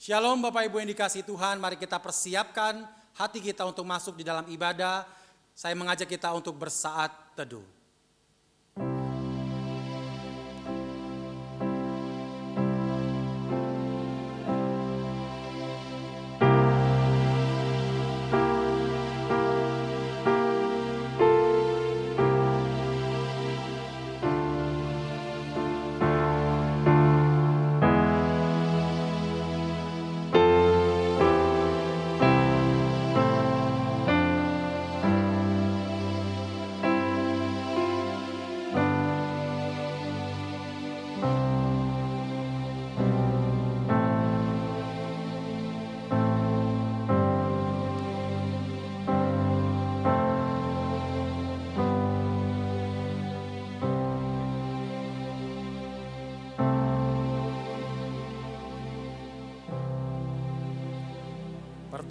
Shalom Bapak Ibu yang dikasihi Tuhan, mari kita persiapkan hati kita untuk masuk di dalam ibadah. Saya mengajak kita untuk bersaat teduh.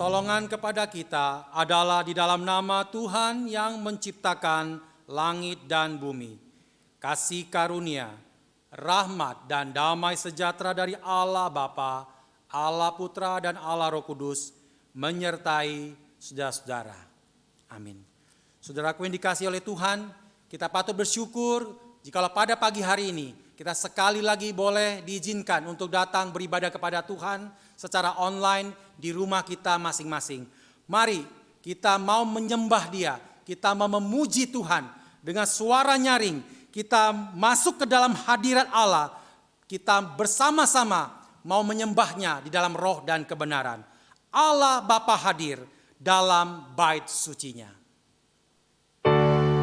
Pertolongan kepada kita adalah di dalam nama Tuhan yang menciptakan langit dan bumi. Kasih karunia, rahmat dan damai sejahtera dari Allah Bapa, Allah Putra dan Allah Roh Kudus menyertai saudara-saudara. Amin. Saudaraku yang dikasihi oleh Tuhan, kita patut bersyukur jikalau pada pagi hari ini kita sekali lagi boleh diizinkan untuk datang beribadah kepada Tuhan secara online di rumah kita masing-masing. Mari kita mau menyembah Dia, kita mau memuji Tuhan dengan suara nyaring. Kita masuk ke dalam hadirat Allah, kita bersama-sama mau menyembahnya di dalam roh dan kebenaran. Allah Bapa hadir dalam bait sucinya. Padanya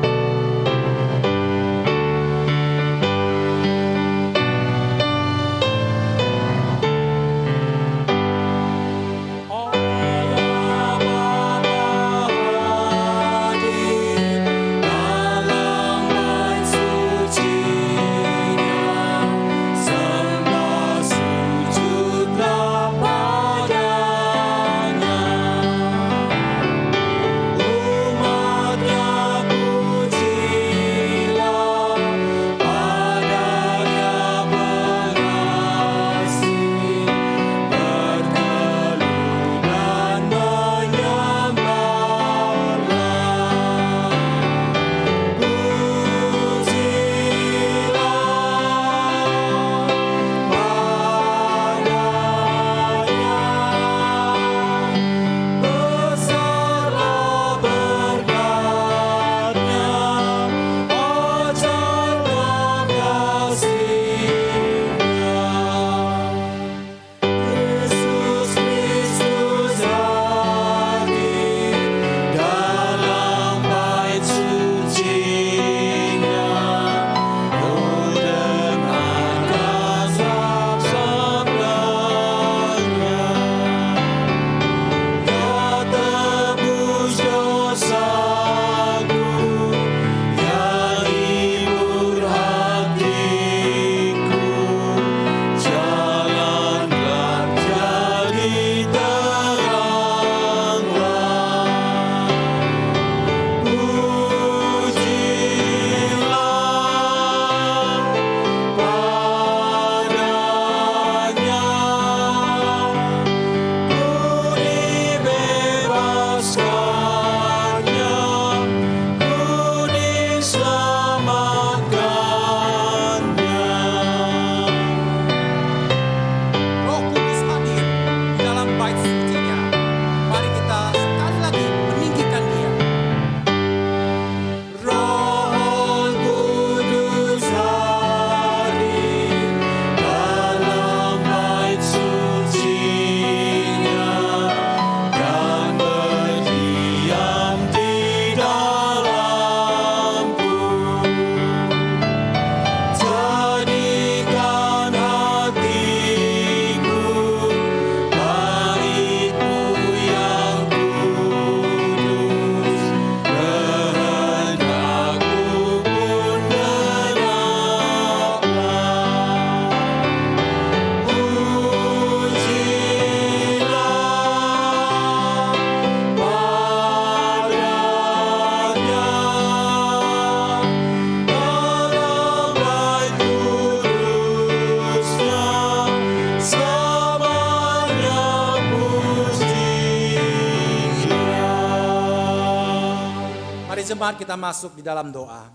Mari jemaat kita masuk di dalam doa.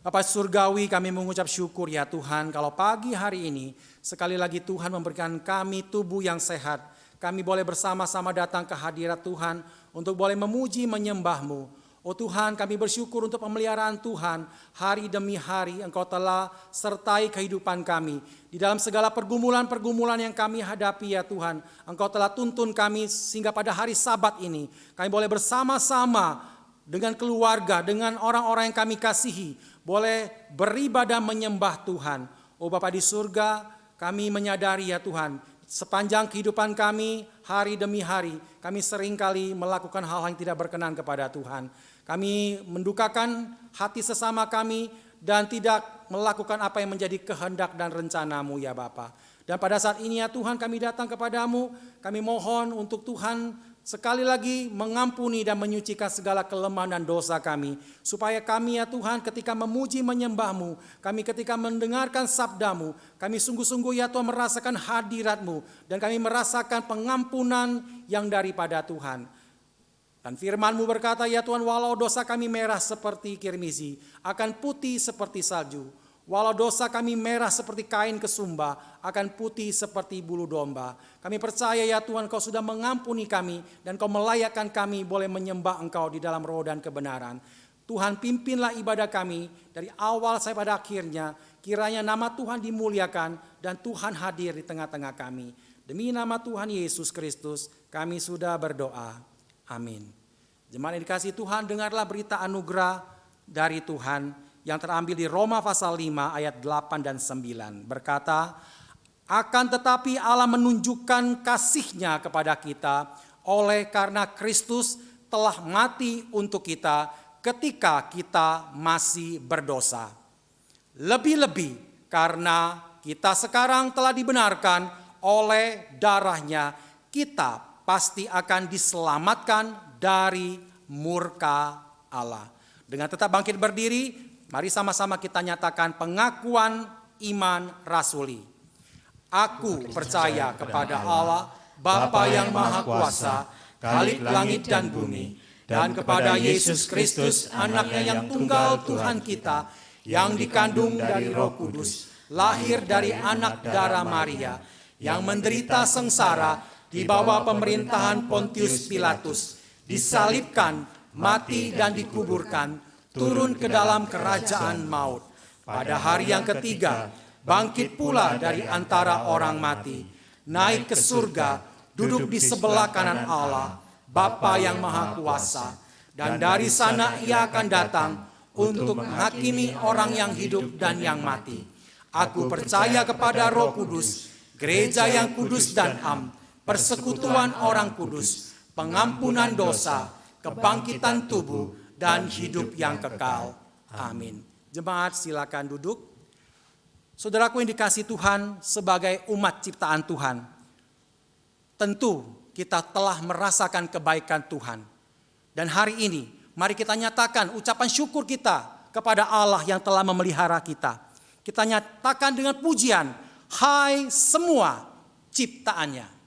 Bapa Surgawi, kami mengucap syukur ya Tuhan, kalau pagi hari ini sekali lagi Tuhan memberikan kami tubuh yang sehat. Kami boleh bersama-sama datang ke hadirat Tuhan untuk boleh memuji menyembah-Mu. Oh Tuhan, kami bersyukur untuk pemeliharaan Tuhan. Hari demi hari Engkau telah sertai kehidupan kami. Di dalam segala pergumulan-pergumulan yang kami hadapi ya Tuhan, Engkau telah tuntun kami sehingga pada hari Sabat ini kami boleh bersama-sama dengan keluarga, dengan orang-orang yang kami kasihi, boleh beribadah menyembah Tuhan. Oh Bapa di surga, kami menyadari ya Tuhan, sepanjang kehidupan kami, hari demi hari, kami seringkali melakukan hal-hal yang tidak berkenan kepada Tuhan. Kami mendukakan hati sesama kami dan tidak melakukan apa yang menjadi kehendak dan rencana-Mu ya Bapa. Dan pada saat ini ya Tuhan, kami datang kepadamu, kami mohon untuk Tuhan sekali lagi mengampuni dan menyucikan segala kelemahan dan dosa kami. Supaya kami ya Tuhan ketika memuji menyembah-Mu, kami ketika mendengarkan sabda-Mu, kami sungguh-sungguh ya Tuhan merasakan hadirat-Mu. Dan kami merasakan pengampunan yang daripada Tuhan. Dan firman-Mu berkata ya Tuhan, walau dosa kami merah seperti kirmizi, akan putih seperti salju. Walau dosa kami merah seperti kain kesumba, akan putih seperti bulu domba. Kami percaya ya Tuhan, Kau sudah mengampuni kami dan Kau melayakkan kami boleh menyembah Engkau di dalam roh dan kebenaran. Tuhan, pimpinlah ibadah kami dari awal sampai pada akhirnya. Kiranya nama Tuhan dimuliakan dan Tuhan hadir di tengah-tengah kami. Demi nama Tuhan Yesus Kristus kami sudah berdoa. Amin. Jemaat yang dikasihi Tuhan, dengarlah berita anugerah dari Tuhan yang terambil di Roma pasal 5 ayat 8 dan 9. Berkata, akan tetapi Allah menunjukkan kasih-Nya kepada kita oleh karena Kristus telah mati untuk kita ketika kita masih berdosa. Lebih-lebih karena kita sekarang telah dibenarkan oleh darah-Nya, kita pasti akan diselamatkan dari murka Allah. Dengan tetap bangkit berdiri, mari sama-sama kita nyatakan pengakuan iman rasuli. Aku percaya kepada Allah, Bapa yang Maha Kuasa, Khalik langit dan bumi, dan kepada Yesus Kristus, Anaknya yang tunggal Tuhan kita, yang dikandung dari Roh Kudus, lahir dari anak darah Maria, yang menderita sengsara di bawah pemerintahan Pontius Pilatus, disalibkan, mati dan dikuburkan, turun ke dalam kerajaan maut. Pada hari yang ketiga, bangkit pula dari antara orang mati, naik ke surga, duduk di sebelah kanan Allah, Bapa yang Maha Kuasa. Dan dari sana Ia akan datang untuk menghakimi orang yang hidup dan yang mati. Aku percaya kepada Roh Kudus, gereja yang kudus dan am, persekutuan orang kudus, pengampunan dosa, kebangkitan tubuh, dan hidup yang kekal. Amin. Jemaat silakan duduk. Saudaraku yang dikasihi Tuhan, sebagai umat ciptaan Tuhan, tentu kita telah merasakan kebaikan Tuhan. Dan hari ini, mari kita nyatakan ucapan syukur kita kepada Allah yang telah memelihara kita. Kita nyatakan dengan pujian, hai semua ciptaannya.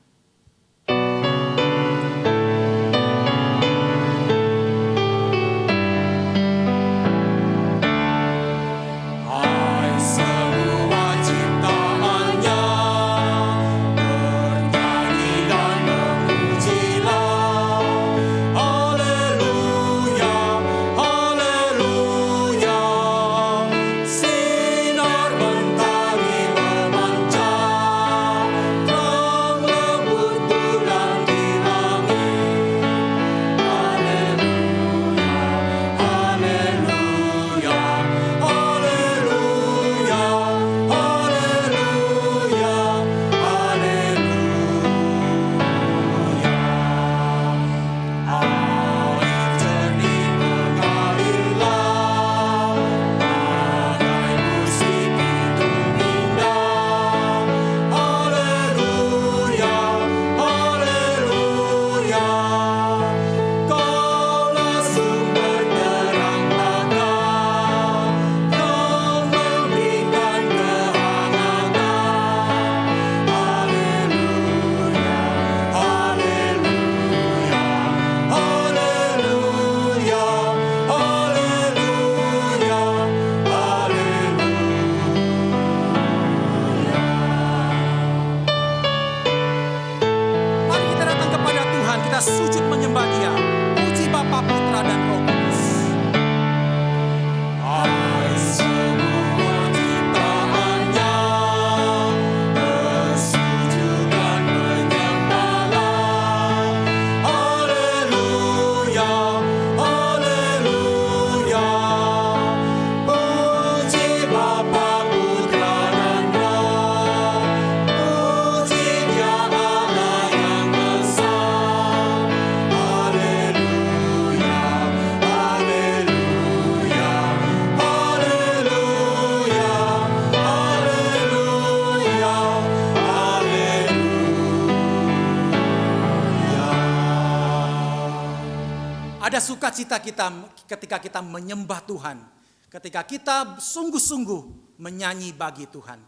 sukacita kita ketika kita menyembah Tuhan, ketika kita sungguh-sungguh menyanyi bagi Tuhan.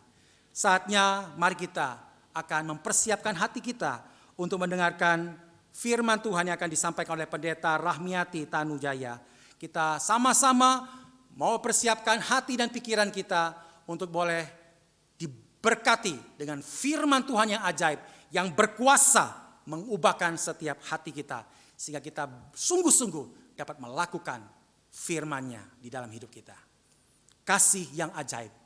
Saatnya mari kita akan mempersiapkan hati kita untuk mendengarkan firman Tuhan yang akan disampaikan oleh Pendeta Rahmiati Tanujaya. Kita sama-sama mau persiapkan hati dan pikiran kita untuk boleh diberkati dengan firman Tuhan yang ajaib, yang berkuasa mengubahkan setiap hati kita, sehingga kita sungguh-sungguh dapat melakukan firman-Nya di dalam hidup kita. Kasih yang ajaib.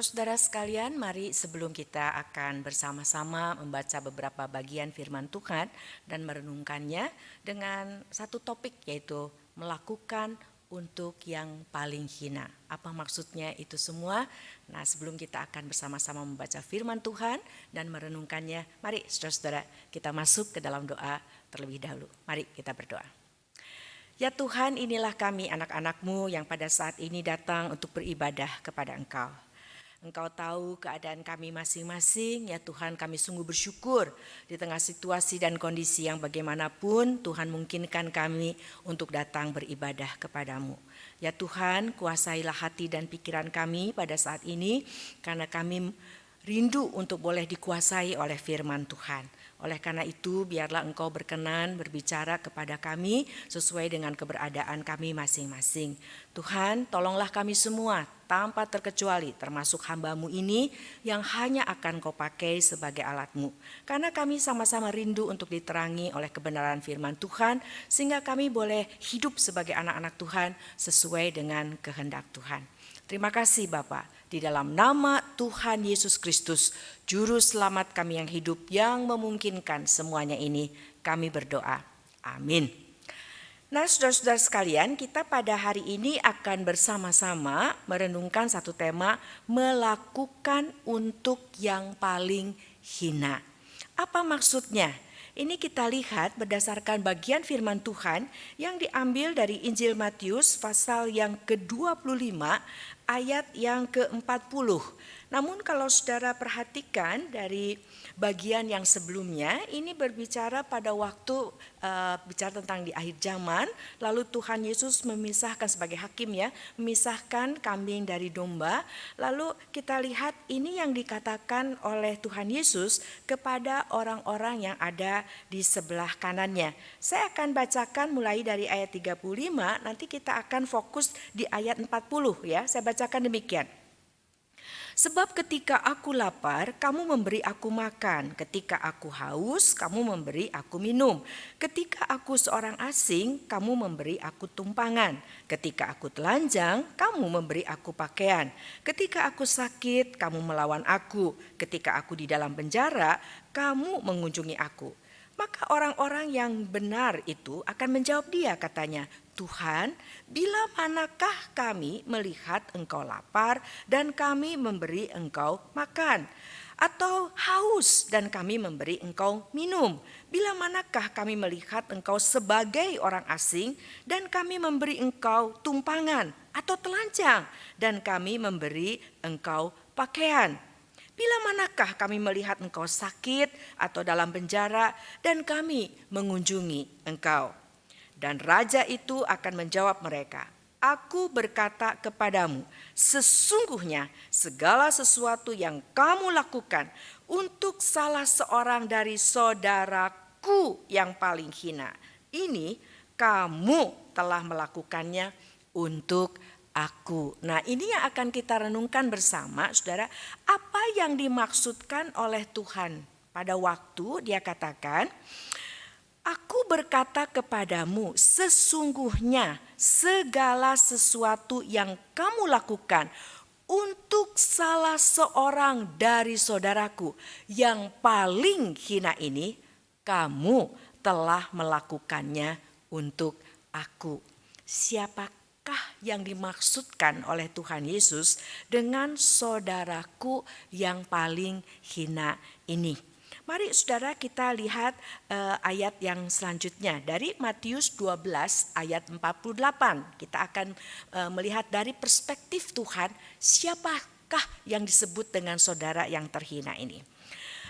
Saudara-saudara sekalian, mari sebelum kita akan bersama-sama membaca beberapa bagian firman Tuhan dan merenungkannya dengan satu topik, yaitu melakukan untuk yang paling hina. Apa maksudnya itu semua? Nah, sebelum kita akan bersama-sama membaca firman Tuhan dan merenungkannya, mari saudara-saudara kita masuk ke dalam doa terlebih dahulu. Mari kita berdoa. Ya Tuhan, inilah kami anak-anak-Mu yang pada saat ini datang untuk beribadah kepada Engkau. Engkau tahu keadaan kami masing-masing, ya Tuhan, kami sungguh bersyukur di tengah situasi dan kondisi yang bagaimanapun Tuhan mungkinkan kami untuk datang beribadah kepadamu. Ya Tuhan, kuasailah hati dan pikiran kami pada saat ini, karena kami rindu untuk boleh dikuasai oleh firman Tuhan. Oleh karena itu, biarlah Engkau berkenan berbicara kepada kami sesuai dengan keberadaan kami masing-masing. Tuhan, tolonglah kami semua tanpa terkecuali, termasuk hamba-Mu ini yang hanya akan Kau pakai sebagai alat-Mu. Karena kami sama-sama rindu untuk diterangi oleh kebenaran firman Tuhan, sehingga kami boleh hidup sebagai anak-anak Tuhan sesuai dengan kehendak Tuhan. Terima kasih Bapa, di dalam nama Tuhan Yesus Kristus, Juru Selamat kami yang hidup, yang memungkinkan semuanya ini, kami berdoa. Amin. Nah, saudara-saudara sekalian, kita pada hari ini akan bersama-sama merenungkan satu tema, melakukan untuk yang paling hina. Apa maksudnya? Ini kita lihat berdasarkan bagian firman Tuhan yang diambil dari Injil Matius pasal yang ke-25 ayat yang ke-40. Namun kalau saudara perhatikan dari bagian yang sebelumnya, ini berbicara pada waktu bicara tentang di akhir zaman, lalu Tuhan Yesus memisahkan sebagai hakim ya, memisahkan kambing dari domba. Lalu kita lihat ini yang dikatakan oleh Tuhan Yesus kepada orang-orang yang ada di sebelah kanannya. Saya akan bacakan mulai dari ayat 35, nanti kita akan fokus di ayat 40 ya. Saya bacakan demikian. Sebab ketika aku lapar, kamu memberi aku makan. Ketika aku haus, kamu memberi aku minum. Ketika aku seorang asing, kamu memberi aku tumpangan. Ketika aku telanjang, kamu memberi aku pakaian. Ketika aku sakit, kamu melawan aku. Ketika aku di dalam penjara, kamu mengunjungi aku. Maka orang-orang yang benar itu akan menjawab dia, katanya, Tuhan, bila manakah kami melihat engkau lapar dan kami memberi engkau makan, atau haus dan kami memberi engkau minum? Bila manakah kami melihat engkau sebagai orang asing dan kami memberi engkau tumpangan, atau telanjang dan kami memberi engkau pakaian? Bila manakah kami melihat engkau sakit atau dalam penjara dan kami mengunjungi engkau? Dan raja itu akan menjawab mereka, aku berkata kepadamu, sesungguhnya segala sesuatu yang kamu lakukan untuk salah seorang dari saudaraku yang paling hina, ini kamu telah melakukannya untuk aku. Nah, ini yang akan kita renungkan bersama, saudara. Apa yang dimaksudkan oleh Tuhan pada waktu dia katakan, aku berkata kepadamu, sesungguhnya segala sesuatu yang kamu lakukan untuk salah seorang dari saudaraku yang paling hina ini, kamu telah melakukannya untuk aku. Siapakah yang dimaksudkan oleh Tuhan Yesus dengan saudaraku yang paling hina ini? Mari saudara kita lihat ayat yang selanjutnya dari Matius 12 ayat 48. Kita akan melihat dari perspektif Tuhan, siapakah yang disebut dengan saudara yang terhina ini.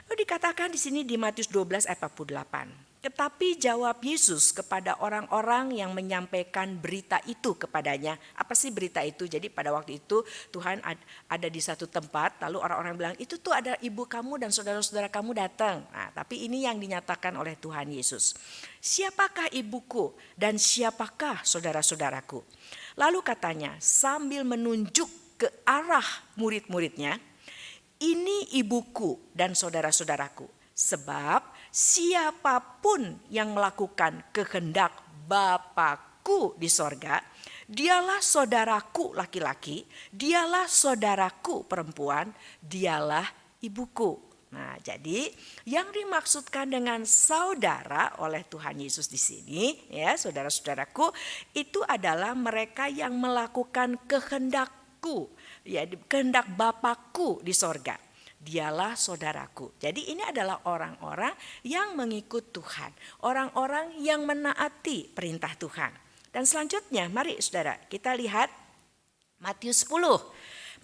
Dikatakan di sini di Matius 12 ayat 48. Tetapi jawab Yesus kepada orang-orang yang menyampaikan berita itu kepadanya. Apa sih berita itu? Jadi pada waktu itu Tuhan ada di satu tempat, lalu orang-orang bilang itu tuh ada ibu kamu dan saudara-saudara kamu datang. Nah, tapi ini yang dinyatakan oleh Tuhan Yesus. Siapakah ibuku dan siapakah saudara-saudaraku? Lalu katanya sambil menunjuk ke arah murid-muridnya, ini ibuku dan saudara-saudaraku. Sebab siapapun yang melakukan kehendak Bapakku di sorga, dialah saudaraku laki-laki, dialah saudaraku perempuan, dialah ibuku. Nah, jadi yang dimaksudkan dengan saudara oleh Tuhan Yesus di sini, ya, saudara-saudaraku, itu adalah mereka yang melakukan kehendakku, ya, kehendak Bapakku di sorga. Dialah saudaraku. Jadi ini adalah orang-orang yang mengikut Tuhan, orang-orang yang menaati perintah Tuhan. Dan selanjutnya mari saudara kita lihat Matius 10.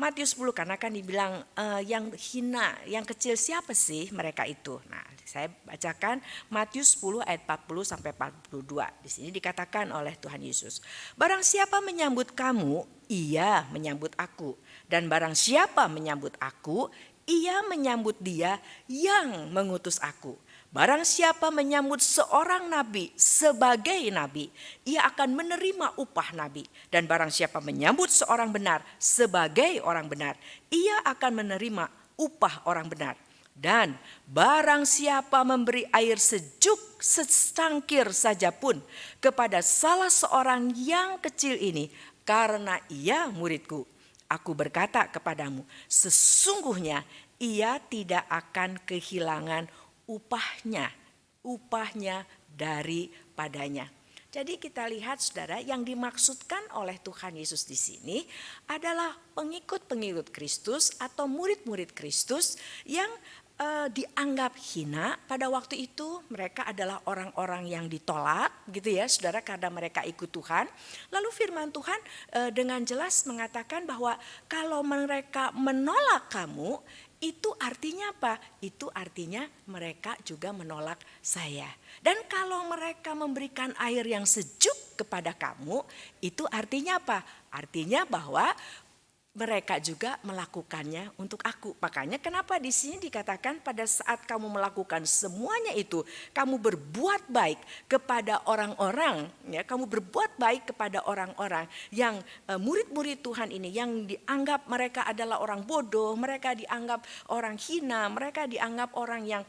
Matius 10 karena kan dibilang yang hina, yang kecil siapa sih mereka itu. Nah, saya bacakan Matius 10 ayat 40 sampai 42. Di sini dikatakan oleh Tuhan Yesus, barang siapa menyambut kamu, ia menyambut aku. Dan barang siapa menyambut aku, ia menyambut dia yang mengutus aku. Barang siapa menyambut seorang nabi sebagai nabi, ia akan menerima upah nabi. Dan barang siapa menyambut seorang benar sebagai orang benar, ia akan menerima upah orang benar. Dan barang siapa memberi air sejuk secangkir saja pun kepada salah seorang yang kecil ini, karena ia muridku, Aku berkata kepadamu, sesungguhnya ia tidak akan kehilangan upahnya daripadanya. Jadi kita lihat saudara, yang dimaksudkan oleh Tuhan Yesus di sini adalah pengikut-pengikut Kristus atau murid-murid Kristus yang dianggap hina. Pada waktu itu mereka adalah orang-orang yang ditolak gitu ya saudara, karena mereka ikut Tuhan. Lalu firman Tuhan dengan jelas mengatakan bahwa kalau mereka menolak kamu, itu artinya apa? Itu artinya mereka juga menolak saya. Dan kalau mereka memberikan air yang sejuk kepada kamu, itu artinya apa? Artinya bahwa mereka juga melakukannya untuk aku. Makanya kenapa di sini dikatakan pada saat kamu melakukan semuanya itu, kamu berbuat baik kepada orang-orang, ya, kamu berbuat baik kepada orang-orang yang murid-murid Tuhan ini yang dianggap mereka adalah orang bodoh, mereka dianggap orang hina, mereka dianggap orang yang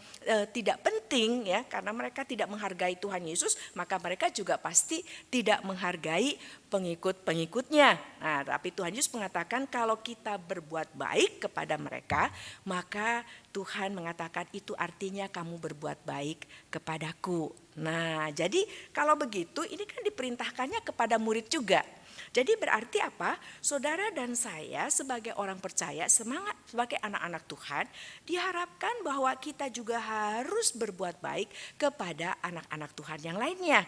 tidak penting ya, karena mereka tidak menghargai Tuhan Yesus, maka mereka juga pasti tidak menghargai pengikut-pengikutnya. Nah, tapi Tuhan Yesus mengatakan kalau kita berbuat baik kepada mereka, maka Tuhan mengatakan itu artinya kamu berbuat baik kepadaku. Nah, jadi kalau begitu ini kan diperintahkannya kepada murid juga. Jadi berarti apa? Saudara dan saya sebagai orang percaya, semangat sebagai anak-anak Tuhan, diharapkan bahwa kita juga harus berbuat baik kepada anak-anak Tuhan yang lainnya.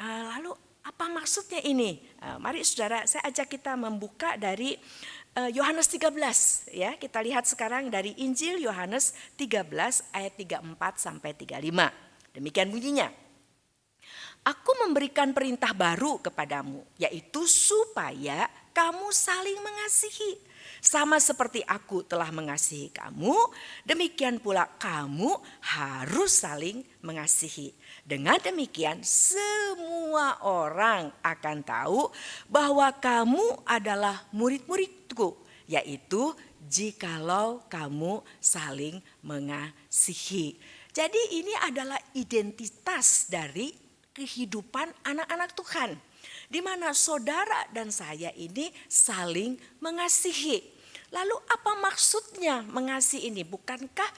Lalu apa maksudnya ini? Mari saudara, saya ajak kita membuka dari Yohanes 13 ya. Kita lihat sekarang dari Injil Yohanes 13 ayat 34 sampai 35. Demikian bunyinya. Aku memberikan perintah baru kepadamu, yaitu supaya kamu saling mengasihi. Sama seperti aku telah mengasihi kamu, demikian pula kamu harus saling mengasihi. Dengan demikian semua orang akan tahu bahwa kamu adalah murid-muridku, yaitu jikalau kamu saling mengasihi. Jadi ini adalah identitas dari kehidupan anak-anak Tuhan, di mana saudara dan saya ini saling mengasihi. Lalu apa maksudnya mengasihi ini? Bukankah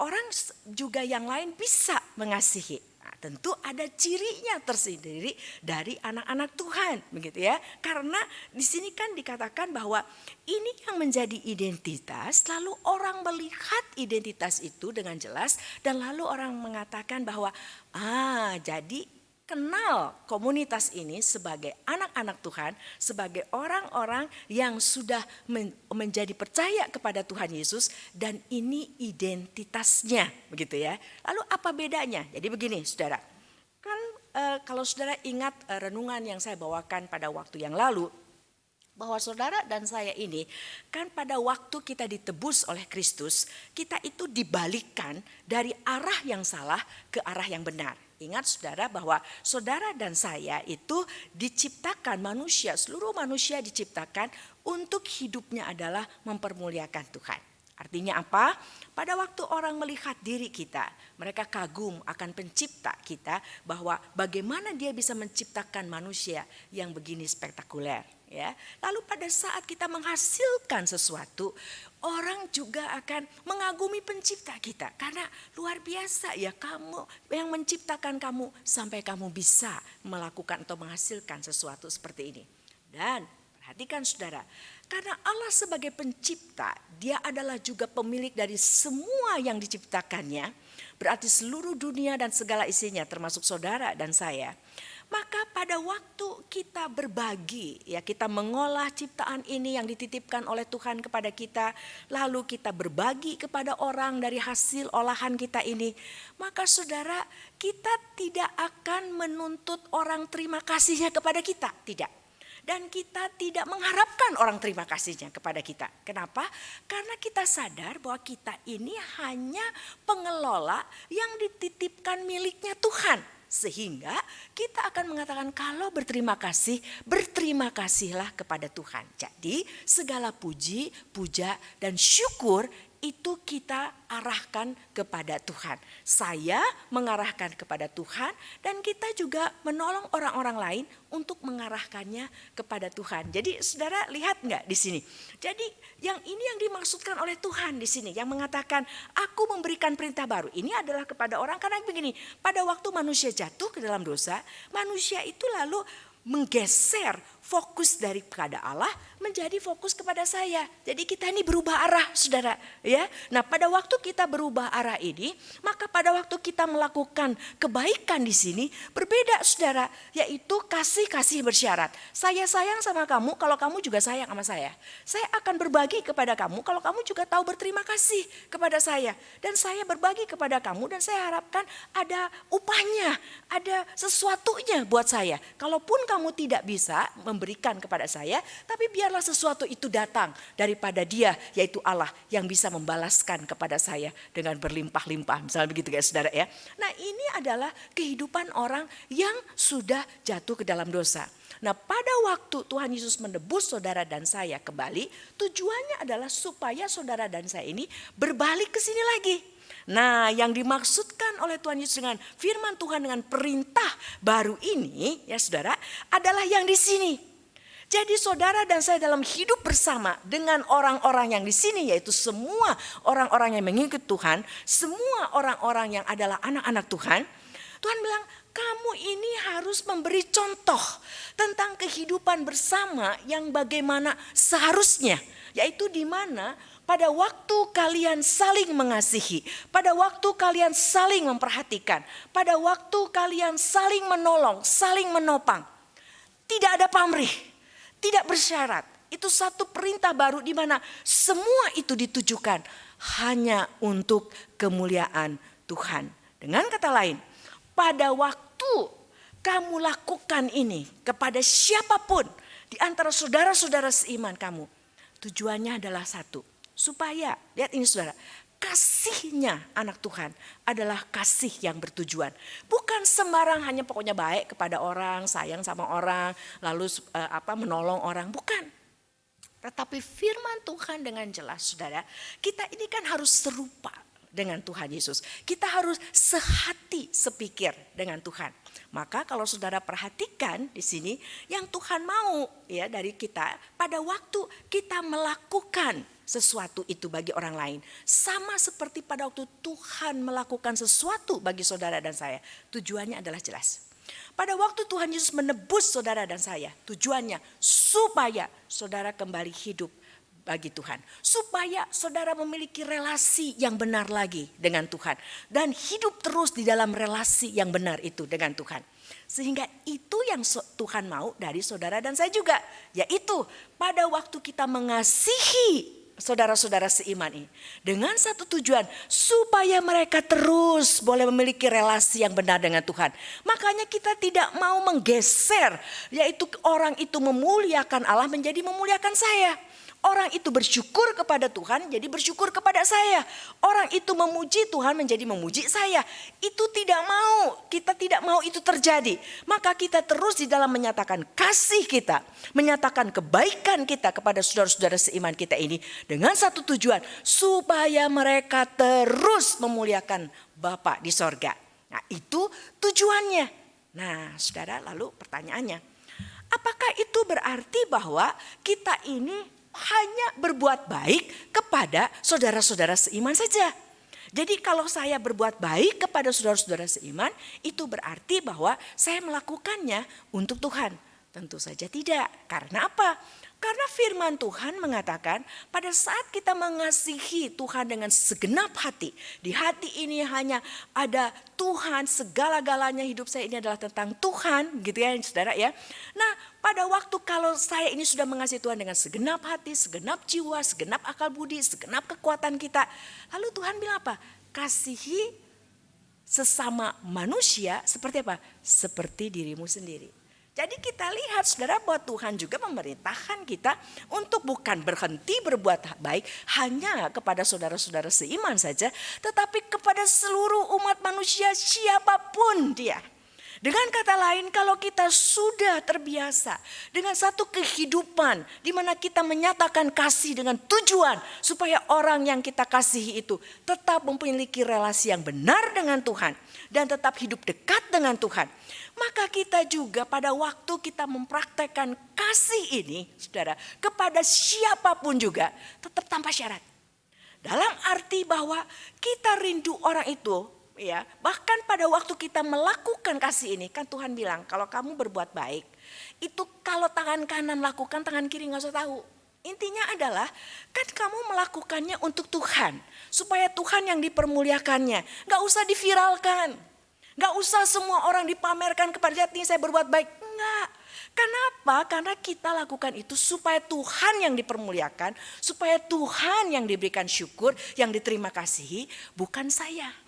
orang juga yang lain bisa mengasihi? Nah, tentu ada cirinya tersendiri dari anak-anak Tuhan, begitu ya. Karena di sini kan dikatakan bahwa ini yang menjadi identitas, lalu orang melihat identitas itu dengan jelas dan lalu orang mengatakan bahwa jadi kenal komunitas ini sebagai anak-anak Tuhan, sebagai orang-orang yang sudah menjadi percaya kepada Tuhan Yesus, dan ini identitasnya, begitu ya. Lalu apa bedanya? Jadi begini saudara, kan kalau saudara ingat renungan yang saya bawakan pada waktu yang lalu, bahwa saudara dan saya ini kan pada waktu kita ditebus oleh Kristus, kita itu dibalikkan dari arah yang salah ke arah yang benar. Ingat saudara bahwa saudara dan saya itu diciptakan manusia, seluruh manusia diciptakan untuk hidupnya adalah mempermuliakan Tuhan. Artinya apa? Pada waktu orang melihat diri kita, mereka kagum akan pencipta kita bahwa bagaimana dia bisa menciptakan manusia yang begini spektakuler. Ya, lalu pada saat kita menghasilkan sesuatu, orang juga akan mengagumi pencipta kita karena luar biasa ya, kamu yang menciptakan kamu sampai kamu bisa melakukan atau menghasilkan sesuatu seperti ini. Dan perhatikan saudara, karena Allah sebagai pencipta, dia adalah juga pemilik dari semua yang diciptakannya, berarti seluruh dunia dan segala isinya termasuk saudara dan saya. Maka pada waktu kita berbagi, ya kita mengolah ciptaan ini yang dititipkan oleh Tuhan kepada kita, lalu kita berbagi kepada orang dari hasil olahan kita ini, maka saudara, kita tidak akan menuntut orang terima kasihnya kepada kita, tidak. Dan kita tidak mengharapkan orang terima kasihnya kepada kita. Kenapa? Karena kita sadar bahwa kita ini hanya pengelola yang dititipkan miliknya Tuhan. Sehingga kita akan mengatakan kalau berterima kasih, berterima kasihlah kepada Tuhan. Jadi segala puji, puja dan syukur itu kita arahkan kepada Tuhan. Saya mengarahkan kepada Tuhan dan kita juga menolong orang-orang lain untuk mengarahkannya kepada Tuhan. Jadi saudara lihat nggak di sini? Jadi yang ini yang dimaksudkan oleh Tuhan di sini yang mengatakan aku memberikan perintah baru. Ini adalah kepada orang karena begini, pada waktu manusia jatuh ke dalam dosa, manusia itu lalu menggeser fokus daripada Allah menjadi fokus kepada saya. Jadi kita ini berubah arah, saudara, ya. Nah, pada waktu kita berubah arah ini, maka pada waktu kita melakukan kebaikan di sini berbeda, saudara, yaitu kasih bersyarat. Saya sayang sama kamu kalau kamu juga sayang sama saya. Saya akan berbagi kepada kamu kalau kamu juga tahu berterima kasih kepada saya. Dan saya berbagi kepada kamu dan saya harapkan ada upahnya, ada sesuatunya buat saya. Kalaupun kamu tidak bisa memberikan kepada saya, tapi biarlah sesuatu itu datang daripada Dia, yaitu Allah yang bisa membalaskan kepada saya dengan berlimpah-limpah. Misalnya begitu ya saudara ya. Nah, ini adalah kehidupan orang yang sudah jatuh ke dalam dosa. Nah, pada waktu Tuhan Yesus menebus saudara dan saya kembali, tujuannya adalah supaya saudara dan saya ini berbalik ke sini lagi. Nah, yang dimaksudkan oleh Tuhan Yesus dengan firman Tuhan dengan perintah baru ini, ya saudara, adalah yang di sini. Jadi saudara dan saya dalam hidup bersama dengan orang-orang yang di sini, yaitu semua orang-orang yang mengikut Tuhan, semua orang-orang yang adalah anak-anak Tuhan, Tuhan bilang, kamu ini harus memberi contoh tentang kehidupan bersama yang bagaimana seharusnya, yaitu di mana pada waktu kalian saling mengasihi, pada waktu kalian saling memperhatikan, pada waktu kalian saling menolong, saling menopang, tidak ada pamrih, tidak bersyarat. Itu satu perintah baru di mana semua itu ditujukan hanya untuk kemuliaan Tuhan. Dengan kata lain, pada waktu kamu lakukan ini kepada siapapun di antara saudara-saudara seiman kamu, tujuannya adalah satu. Supaya, lihat ini saudara, kasihnya anak Tuhan adalah kasih yang bertujuan. Bukan sembarang hanya pokoknya baik kepada orang, sayang sama orang, lalu menolong orang, bukan. Tetapi firman Tuhan dengan jelas saudara, kita ini kan harus serupa dengan Tuhan Yesus. Kita harus sehati sepikir dengan Tuhan. Maka kalau saudara perhatikan di sini yang Tuhan mau ya dari kita pada waktu kita melakukan sesuatu itu bagi orang lain. Sama seperti pada waktu Tuhan melakukan sesuatu bagi saudara dan saya. Tujuannya adalah jelas. Pada waktu Tuhan Yesus menebus saudara dan saya. Tujuannya supaya saudara kembali hidup bagi Tuhan. Supaya saudara memiliki relasi yang benar lagi dengan Tuhan. Dan hidup terus di dalam relasi yang benar itu dengan Tuhan. Sehingga itu yang Tuhan mau dari saudara dan saya juga. Yaitu pada waktu kita mengasihi saudara-saudara seiman ini. Dengan satu tujuan supaya mereka terus boleh memiliki relasi yang benar dengan Tuhan. Makanya kita tidak mau menggeser. Yaitu orang itu memuliakan Allah menjadi memuliakan saya. Orang itu bersyukur kepada Tuhan jadi bersyukur kepada saya. Orang itu memuji Tuhan menjadi memuji saya. Itu tidak mau, kita tidak mau itu terjadi. Maka kita terus di dalam menyatakan kasih kita, menyatakan kebaikan kita kepada saudara-saudara seiman kita ini dengan satu tujuan supaya mereka terus memuliakan Bapa di sorga. Nah, itu tujuannya. Nah, saudara, lalu pertanyaannya, apakah itu berarti bahwa kita ini hanya berbuat baik kepada saudara-saudara seiman saja? Jadi kalau saya berbuat baik kepada saudara-saudara seiman, itu berarti bahwa saya melakukannya untuk Tuhan? Tentu saja tidak. Karena apa? Karena firman Tuhan mengatakan pada saat kita mengasihi Tuhan dengan segenap hati. Di hati ini hanya ada Tuhan, segala-galanya hidup saya ini adalah tentang Tuhan, gitu ya saudara ya. Nah, pada waktu kalau saya ini sudah mengasihi Tuhan dengan segenap hati, segenap jiwa, segenap akal budi, segenap kekuatan kita. Lalu Tuhan bilang apa? Kasihi sesama manusia seperti apa? Seperti dirimu sendiri. Jadi kita lihat saudara bahwa Tuhan juga memerintahkan kita untuk bukan berhenti berbuat baik hanya kepada saudara-saudara seiman saja. Tetapi kepada seluruh umat manusia siapapun dia. Dengan kata lain, kalau kita sudah terbiasa dengan satu kehidupan di mana kita menyatakan kasih dengan tujuan supaya orang yang kita kasihi itu tetap memiliki relasi yang benar dengan Tuhan dan tetap hidup dekat dengan Tuhan, maka kita juga pada waktu kita mempraktekkan kasih ini, saudara, kepada siapapun juga tetap tanpa syarat. Dalam arti bahwa kita rindu orang itu. Ya, bahkan pada waktu kita melakukan kasih ini, kan Tuhan bilang kalau kamu berbuat baik, itu kalau tangan kanan lakukan, tangan kiri gak usah tahu. Intinya adalah kan kamu melakukannya untuk Tuhan, supaya Tuhan yang dipermuliakannya, gak usah diviralkan, gak usah semua orang dipamerkan kepada lihat nih saya berbuat baik. Enggak. Kenapa? Karena kita lakukan itu supaya Tuhan yang dipermuliakan, supaya Tuhan yang diberikan syukur, yang diterima kasihi, bukan saya.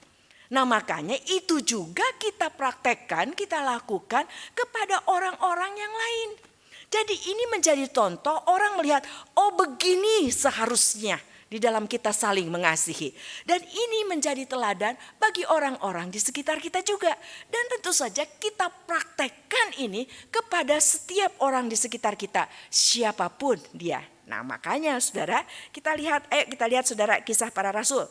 Nah makanya itu juga kita praktekkan, kita lakukan kepada orang-orang yang lain. Jadi ini menjadi contoh orang melihat, oh begini seharusnya di dalam kita saling mengasihi. Dan ini menjadi teladan bagi orang-orang di sekitar kita juga. Dan tentu saja kita praktekkan ini kepada setiap orang di sekitar kita, siapapun dia. Nah makanya saudara, kita lihat saudara Kisah Para Rasul.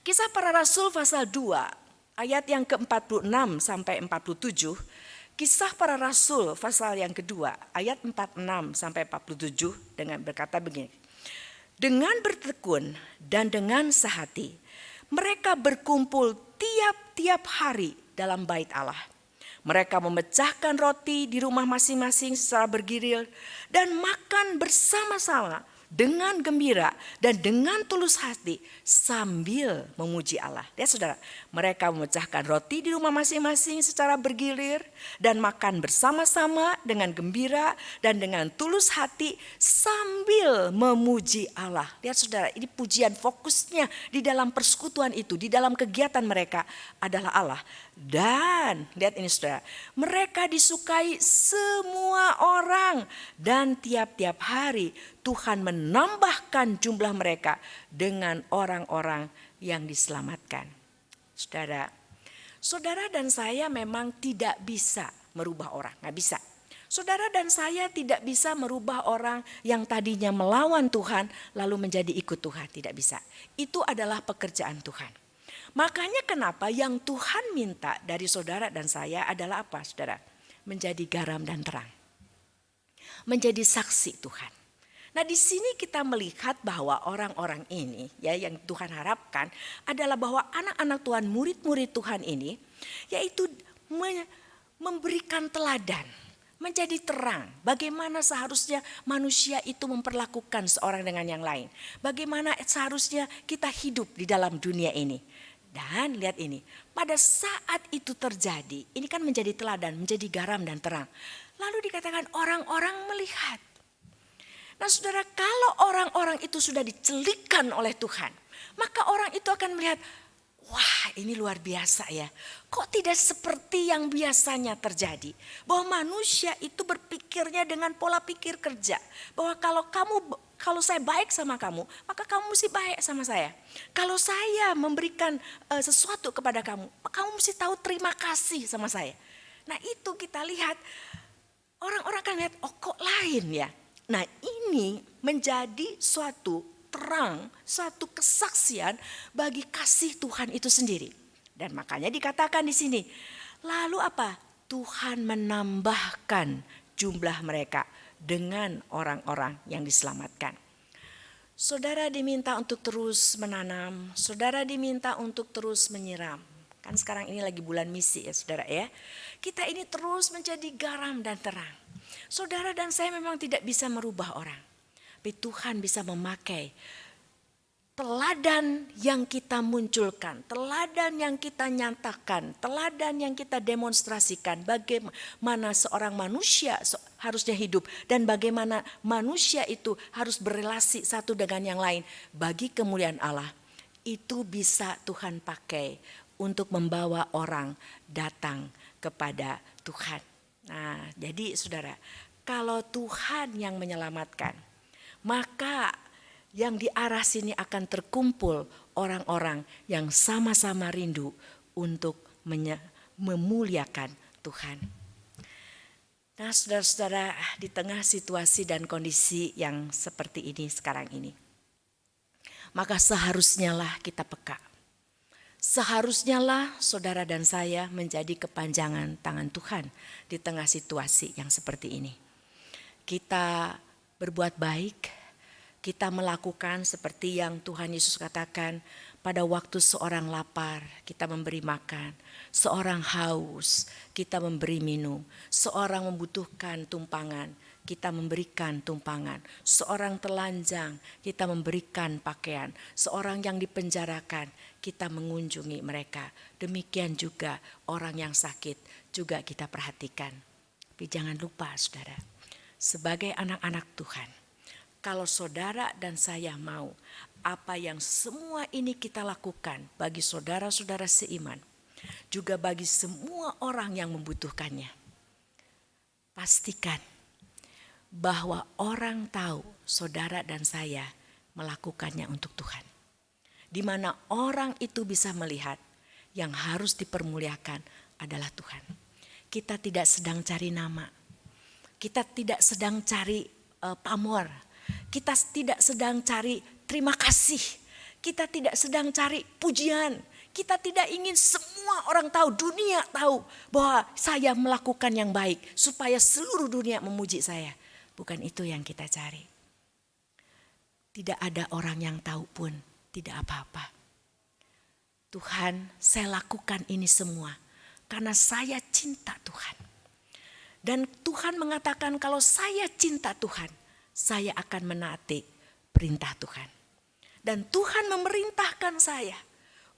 Kisah Para Rasul pasal 2 ayat yang ke-46 sampai 47. Kisah Para Rasul pasal yang kedua ayat 46 sampai 47 dengan berkata begini. Dengan bertekun dan dengan sehati mereka berkumpul tiap-tiap hari dalam bait Allah. Mereka memecahkan roti di rumah masing-masing secara bergilir dan makan bersama-sama dengan gembira dan dengan tulus hati sambil memuji Allah. Lihat saudara, mereka memecahkan roti di rumah masing-masing secara bergilir dan makan bersama-sama dengan gembira dan dengan tulus hati sambil memuji Allah. Lihat saudara, ini pujian fokusnya di dalam persekutuan itu, di dalam kegiatan mereka adalah Allah. Dan lihat ini saudara, mereka disukai semua orang dan tiap-tiap hari Tuhan menambahkan jumlah mereka dengan orang-orang yang diselamatkan. Saudara dan saya memang tidak bisa merubah orang, gak bisa. Saudara dan saya tidak bisa merubah orang yang tadinya melawan Tuhan lalu menjadi ikut Tuhan, tidak bisa. Itu adalah pekerjaan Tuhan. Makanya kenapa yang Tuhan minta dari saudara dan saya adalah apa saudara? Menjadi garam dan terang. Menjadi saksi Tuhan. Nah di sini kita melihat bahwa orang-orang ini ya yang Tuhan harapkan adalah bahwa anak-anak Tuhan, murid-murid Tuhan ini yaitu memberikan teladan. Menjadi terang bagaimana seharusnya manusia itu memperlakukan seorang dengan yang lain. Bagaimana seharusnya kita hidup di dalam dunia ini. Dan lihat ini, pada saat itu terjadi, ini kan menjadi teladan, menjadi garam dan terang. Lalu dikatakan orang-orang melihat. Nah saudara, kalau orang-orang itu sudah dicelikkan oleh Tuhan, maka orang itu akan melihat, wah ini luar biasa ya. Kok tidak seperti yang biasanya terjadi. Bahwa manusia itu berpikirnya dengan pola pikir kerja. Bahwa kalau saya baik sama kamu, maka kamu mesti baik sama saya. Kalau saya memberikan sesuatu kepada kamu, kamu mesti tahu terima kasih sama saya. Nah itu kita lihat, orang-orang akan lihat, oh kok lain ya. Nah ini menjadi suatu terang, suatu kesaksian bagi kasih Tuhan itu sendiri. Dan makanya dikatakan di sini, lalu apa? Tuhan menambahkan jumlah mereka dengan orang-orang yang diselamatkan. Saudara diminta untuk terus menanam, saudara diminta untuk terus menyiram. Kan sekarang ini lagi bulan misi ya saudara ya. Kita ini terus menjadi garam dan terang. Saudara dan saya memang tidak bisa merubah orang. Tapi Tuhan bisa memakai teladan yang kita munculkan, teladan yang kita nyatakan, teladan yang kita demonstrasikan bagaimana seorang manusia harusnya hidup dan bagaimana manusia itu harus berelasi satu dengan yang lain bagi kemuliaan Allah. Itu bisa Tuhan pakai untuk membawa orang datang kepada Tuhan. Nah, jadi saudara, kalau Tuhan yang menyelamatkan, maka yang di arah sini akan terkumpul orang-orang yang sama-sama rindu untuk memuliakan Tuhan. Nah, saudara-saudara, di tengah situasi dan kondisi yang seperti ini sekarang ini, maka seharusnya lah kita peka. Seharusnya lah saudara dan saya menjadi kepanjangan tangan Tuhan di tengah situasi yang seperti ini. Kita berbuat baik, kita melakukan seperti yang Tuhan Yesus katakan, pada waktu seorang lapar kita memberi makan, seorang haus kita memberi minum, seorang membutuhkan tumpangan kita memberikan tumpangan, seorang telanjang kita memberikan pakaian, seorang yang dipenjarakan kita mengunjungi mereka. Demikian juga orang yang sakit juga kita perhatikan. Tapi jangan lupa saudara, sebagai anak-anak Tuhan, kalau saudara dan saya mau apa yang semua ini kita lakukan bagi saudara-saudara seiman, juga bagi semua orang yang membutuhkannya, pastikan bahwa orang tahu saudara dan saya melakukannya untuk Tuhan. Di mana orang itu bisa melihat yang harus dipermuliakan adalah Tuhan. Kita tidak sedang cari nama, kita tidak sedang cari pamor, kita tidak sedang cari terima kasih, kita tidak sedang cari pujian, kita tidak ingin semua orang tahu, dunia tahu bahwa saya melakukan yang baik supaya seluruh dunia memuji saya. Bukan itu yang kita cari. Tidak ada orang yang tahu pun tidak apa-apa. Tuhan, saya lakukan ini semua karena saya cinta Tuhan. Dan Tuhan mengatakan kalau saya cinta Tuhan, saya akan menaati perintah Tuhan. Dan Tuhan memerintahkan saya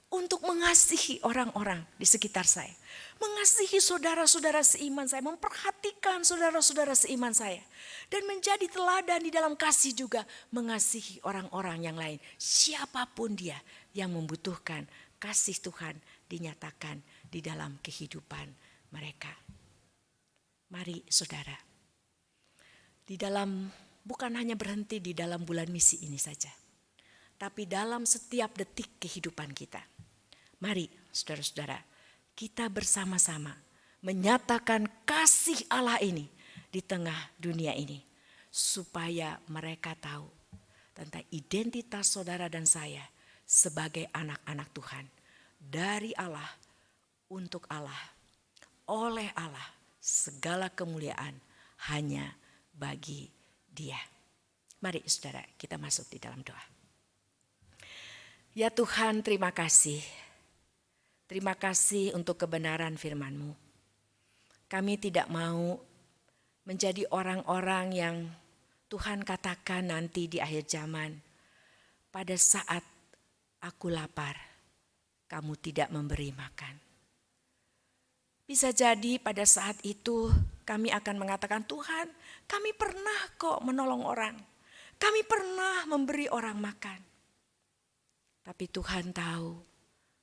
untuk mengasihi orang-orang di sekitar saya. Mengasihi saudara-saudara seiman saya, memperhatikan saudara-saudara seiman saya. Dan menjadi teladan di dalam kasih juga mengasihi orang-orang yang lain. Siapapun dia yang membutuhkan kasih Tuhan dinyatakan di dalam kehidupan mereka. Mari saudara, di dalam bukan hanya berhenti di dalam bulan misi ini saja, tapi dalam setiap detik kehidupan kita. Mari saudara-saudara, kita bersama-sama menyatakan kasih Allah ini di tengah dunia ini. Supaya mereka tahu tentang identitas saudara dan saya sebagai anak-anak Tuhan. Dari Allah, untuk Allah, oleh Allah, segala kemuliaan hanya bagi Dia. Mari saudara, kita masuk di dalam doa. Ya Tuhan, terima kasih. Terima kasih untuk kebenaran firman-Mu. Kami tidak mau menjadi orang-orang yang Tuhan katakan nanti di akhir zaman. Pada saat aku lapar, kamu tidak memberi makan. Bisa jadi pada saat itu kami akan mengatakan, Tuhan, kami pernah kok menolong orang. Kami pernah memberi orang makan. Tapi Tuhan tahu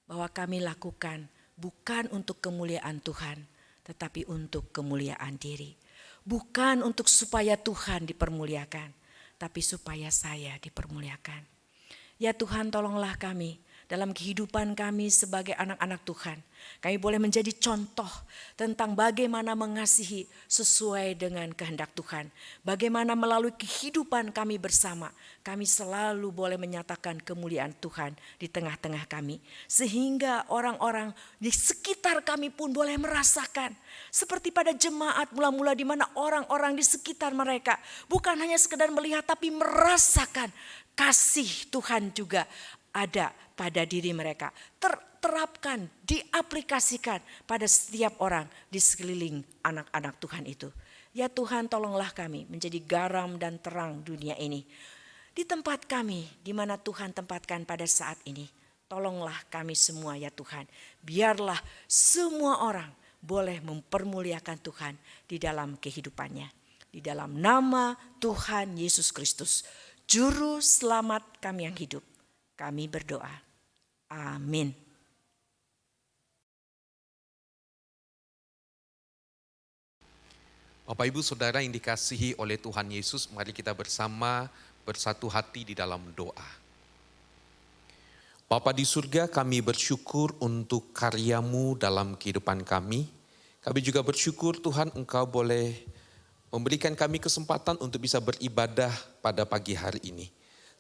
bahwa kami lakukan bukan untuk kemuliaan Tuhan, tetapi untuk kemuliaan diri. Bukan untuk supaya Tuhan dipermuliakan, tapi supaya saya dipermuliakan. Ya Tuhan, tolonglah kami dalam kehidupan kami sebagai anak-anak Tuhan. Kami boleh menjadi contoh tentang bagaimana mengasihi sesuai dengan kehendak Tuhan. Bagaimana melalui kehidupan kami bersama, kami selalu boleh menyatakan kemuliaan Tuhan di tengah-tengah kami. Sehingga orang-orang di sekitar kami pun boleh merasakan. Seperti pada jemaat mula-mula di mana orang-orang di sekitar mereka bukan hanya sekedar melihat tapi merasakan kasih Tuhan juga ada pada diri mereka. Terapkan, diaplikasikan pada setiap orang di sekeliling anak-anak Tuhan itu. Ya Tuhan, tolonglah kami menjadi garam dan terang dunia ini. Di tempat kami, di mana Tuhan tempatkan pada saat ini. Tolonglah kami semua ya Tuhan. Biarlah semua orang boleh mempermuliakan Tuhan di dalam kehidupannya. Di dalam nama Tuhan Yesus Kristus, Juru Selamat kami yang hidup. Kami berdoa. Amin. Bapak Ibu Saudara yang dikasihi oleh Tuhan Yesus, mari kita bersama bersatu hati di dalam doa. Bapa di surga, kami bersyukur untuk karya-Mu dalam kehidupan kami. Kami juga bersyukur Tuhan Engkau boleh memberikan kami kesempatan untuk bisa beribadah pada pagi hari ini.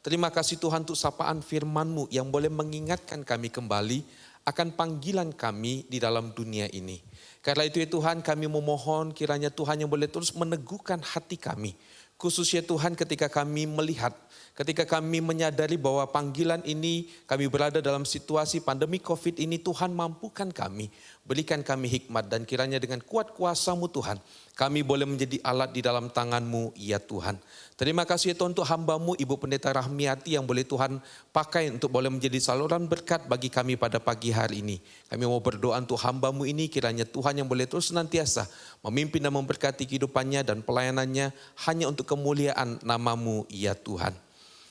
Terima kasih Tuhan untuk sapaan firman-Mu yang boleh mengingatkan kami kembali akan panggilan kami di dalam dunia ini. Karena itu ya Tuhan, kami memohon kiranya Tuhan yang boleh terus meneguhkan hati kami. Khususnya Tuhan ketika kami melihat, ketika kami menyadari bahwa panggilan ini kami berada dalam situasi pandemi COVID ini, Tuhan mampukan kami, berikan kami hikmat dan kiranya dengan kuat kuasa-Mu Tuhan, kami boleh menjadi alat di dalam tangan-Mu ya Tuhan. Terima kasih ya Tuhan untuk hamba-Mu Ibu Pendeta Rahmiati yang boleh Tuhan pakai untuk boleh menjadi saluran berkat bagi kami pada pagi hari ini. Kami mau berdoa untuk hamba-Mu ini kiranya Tuhan yang boleh terus senantiasa memimpin dan memberkati kehidupannya dan pelayanannya hanya untuk kemuliaan nama-Mu ya Tuhan.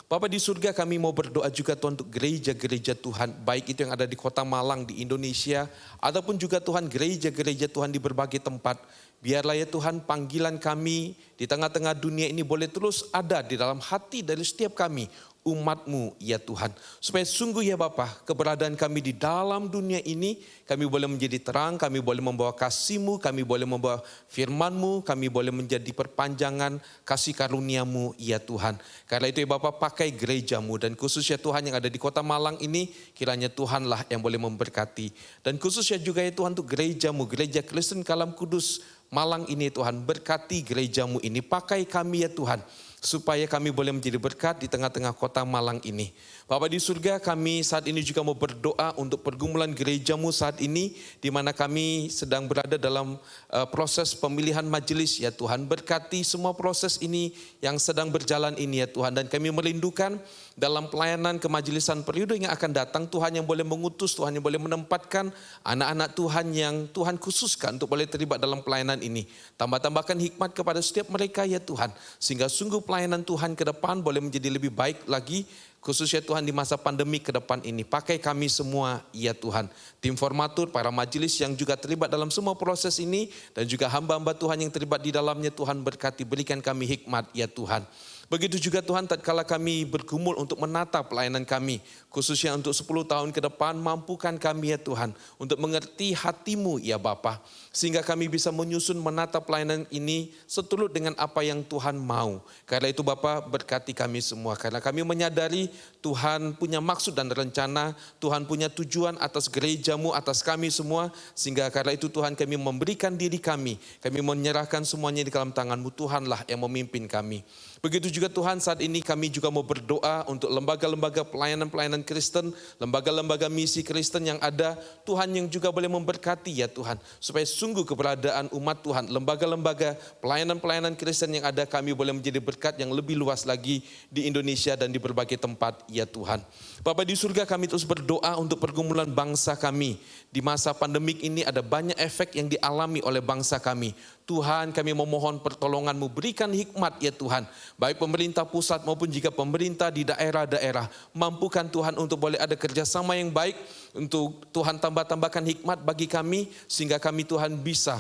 Bapa di surga, kami mau berdoa juga Tuhan untuk gereja-gereja Tuhan, baik itu yang ada di Kota Malang di Indonesia, ataupun juga Tuhan gereja-gereja Tuhan di berbagai tempat. Biarlah ya Tuhan panggilan kami di tengah-tengah dunia ini boleh terus ada di dalam hati dari setiap kami, umat-Mu ya Tuhan. Supaya sungguh ya Bapa, keberadaan kami di dalam dunia ini, kami boleh menjadi terang, kami boleh membawa kasih-Mu, kami boleh membawa firman-Mu, kami boleh menjadi perpanjangan kasih karunia-Mu ya Tuhan. Karena itu ya Bapa, pakai gereja-Mu dan khususnya Tuhan yang ada di Kota Malang ini, kiranya Tuhanlah yang boleh memberkati. Dan khususnya juga ya Tuhan untuk gereja-Mu, Gereja Kristen Kalam Kudus Malang ini Tuhan, berkati gereja-Mu ini, pakai kami ya Tuhan, supaya kami boleh menjadi berkat di tengah-tengah Kota Malang ini. Bapa di surga, kami saat ini juga mau berdoa untuk pergumulan gereja-Mu saat ini, di mana kami sedang berada dalam proses pemilihan majelis ya Tuhan. Berkati semua proses ini yang sedang berjalan ini ya Tuhan, dan kami merindukan dalam pelayanan kemajelisan periode yang akan datang, Tuhan yang boleh mengutus, Tuhan yang boleh menempatkan anak-anak Tuhan yang Tuhan khususkan untuk boleh terlibat dalam pelayanan ini. Tambah-tambahkan hikmat kepada setiap mereka ya Tuhan, sehingga sungguh pelayanan Tuhan ke depan boleh menjadi lebih baik lagi, khususnya Tuhan di masa pandemi ke depan ini. Pakai kami semua ya Tuhan, tim formatur, para majelis yang juga terlibat dalam semua proses ini, dan juga hamba-hamba Tuhan yang terlibat di dalamnya, Tuhan berkati, berikan kami hikmat ya Tuhan. Begitu juga Tuhan tatkala kami bergumul untuk menata pelayanan kami, khususnya untuk 10 tahun ke depan, mampukan kami ya Tuhan untuk mengerti hati-Mu ya Bapa, sehingga kami bisa menyusun menata pelayanan ini seturut dengan apa yang Tuhan mau. Karena itu Bapa, berkati kami semua, karena kami menyadari Tuhan punya maksud dan rencana, Tuhan punya tujuan atas gereja-Mu, atas kami semua, sehingga karena itu Tuhan kami memberikan diri kami menyerahkan semuanya di dalam tangan-Mu, Tuhanlah yang memimpin kami. Begitu juga Tuhan, saat ini kami juga mau berdoa untuk lembaga-lembaga pelayanan-pelayanan Kristen, lembaga-lembaga misi Kristen yang ada, Tuhan yang juga boleh memberkati ya Tuhan, supaya sungguh keberadaan umat Tuhan, lembaga-lembaga pelayanan-pelayanan Kristen yang ada, kami boleh menjadi berkat yang lebih luas lagi di Indonesia dan di berbagai tempat ya Tuhan. Bapa di surga, kami terus berdoa untuk pergumulan bangsa kami. Di masa pandemik ini ada banyak efek yang dialami oleh bangsa kami. Tuhan, kami memohon pertolongan-Mu, berikan hikmat ya Tuhan, baik pemerintah pusat maupun juga pemerintah di daerah-daerah. Mampukan Tuhan untuk boleh ada kerjasama yang baik, untuk Tuhan tambahkan hikmat bagi kami, sehingga kami Tuhan bisa